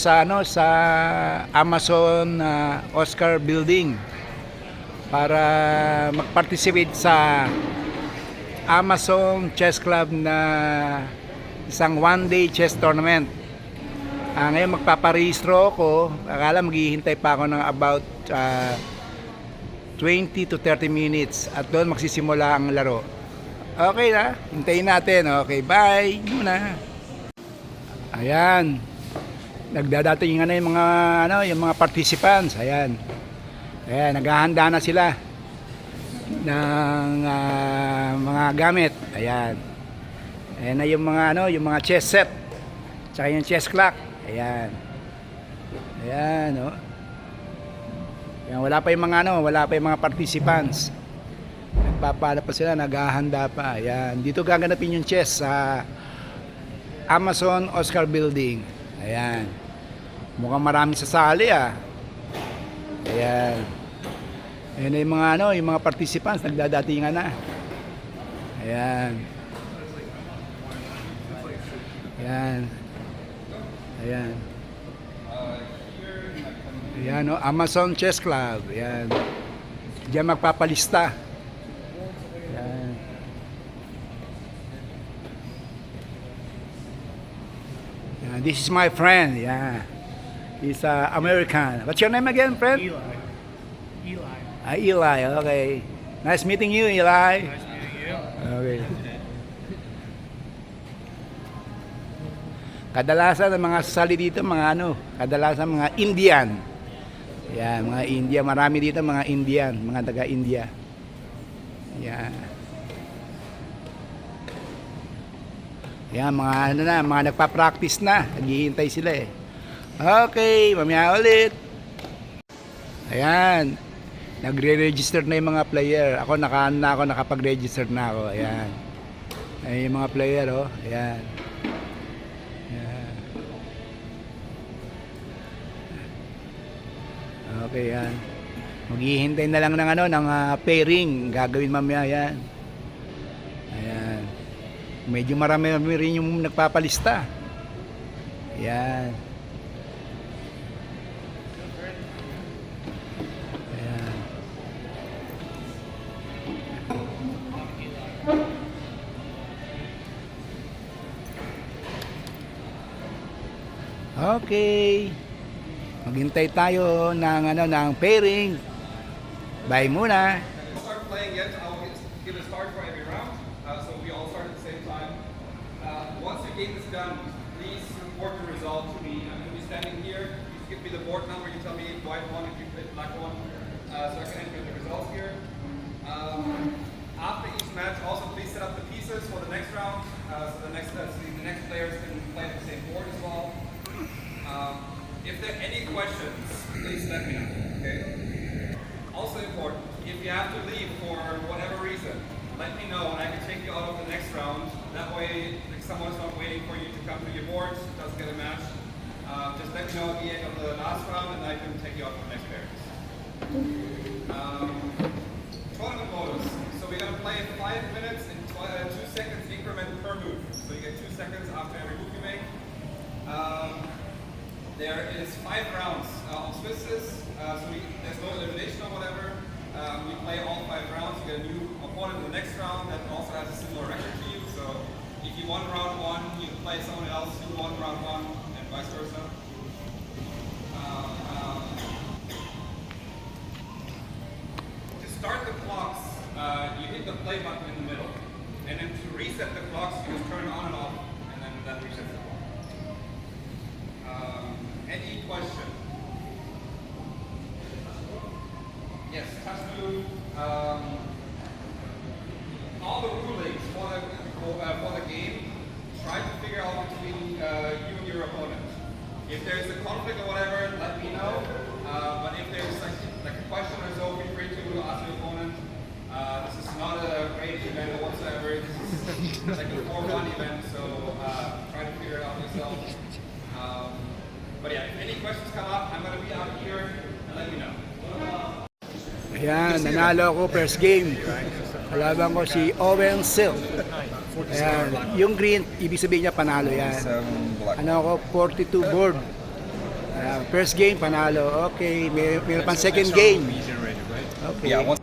sa sa Amazon Oscar Building para mag-participate sa Amazon Chess Club na isang one-day chess tournament. Ngayon magpaparehistro ako. Akala maghihintay pa ako ng about 20 to 30 minutes at doon magsisimula ang laro. Okay na, hintayin natin. Okay, bye muna. Ayan. Nagdadatingan na yung mga yung mga participants. Ayan. Ayan, naghahanda na sila ng mga gamit. Ayan. Ayan na yung mga yung mga chess set. Tsaka yung chess clock. Ayan. Ayan, oh. Ayan, wala pa yung mga wala pa yung mga participants. Nagpapala pa sila, naghahanda pa. Ayan, dito gaganapin yung chess sa Amazon Oscar Building. Ayan. Mukhang maraming sasali ah. Ayan. Ayan na yung mga yung mga participants nagdadatingan na. Ayan. Ayan. Ayan. Ayan, Amazon Chess Club. Ayan. Diyan magpapalista. Ayan. Ayan. This is my friend. Yeah. He's American. What's your name again, friend? Eli. Eli. Okay. Nice meeting you, Eli. Nice meeting you. Okay. Kadalasan ng mga sasali dito kadalasan mga Indian. Yan, mga India, marami dito mga Indian, mga taga-India. Yan. Yan, mga mga nagpa-practice na, naghihintay sila eh. Okay, mamaya ulit. Ayan. Nagre-register na yung mga player. Ako nakapag-register na ako. Ayan. Ayan yung mga player, oh. Ayan. Okay, yan. Maghihintay na lang ng ng pairing gagawin mamaya yan. Ayan. Medyo marami rin yung nagpapalista. Ayan. Ayan. Okay. Maghintay tayo ng ng pairing. Bye muna. Start playing yet. I'll give a start for every round, so we all start at the same time. Once the game is done, please report the result to me. I'm going to be standing here. You give me the board number. You tell me white one if you played black one, so I can enter the results here. After each match, also please set up the pieces for the next round, so the next players can play the same board as well. If there are any questions, please let me know, okay? Also important, if you have to leave for whatever reason, let me know and I can take you out of the next round. That way, if someone's not waiting for you to come to your board, doesn't get a match, just let me know at the end of the last round and I can take you out of the next pairs. Tournament bonus. So we're going to play 5 minutes in 2 seconds increment per move. So you get 2 seconds after every move you make. There is 5 rounds of Swisses, so there's no elimination or whatever. We play all 5 rounds, you get a new opponent in the next round that also has a similar record to you. So if you won round 1, you can play someone else who won round 1 and vice versa. To start the clocks, you hit the play button in the middle. And then to reset the clocks, you just turn it on and off, and then that resets the clock. Any question? Yes, touch move. All the rulings for the game, try to figure out between you and your opponent. If there's a conflict or whatever, let me know. But if there's like a question or so, feel free to ask your opponent. This is not a great event whatsoever. This is like a 4-1 event, so try to figure it out yourself. But yeah, if any questions come up, I'm going to be out here and let me know. Ayan, nanalo ako first game. Kalaban ko si Owen Silk. Ayan, yung green, ibig sabihin niya panalo yan. Ano ako, 42 board. First game, panalo. Okay. May pang second game. Regenerate, right? Okay. Yeah, once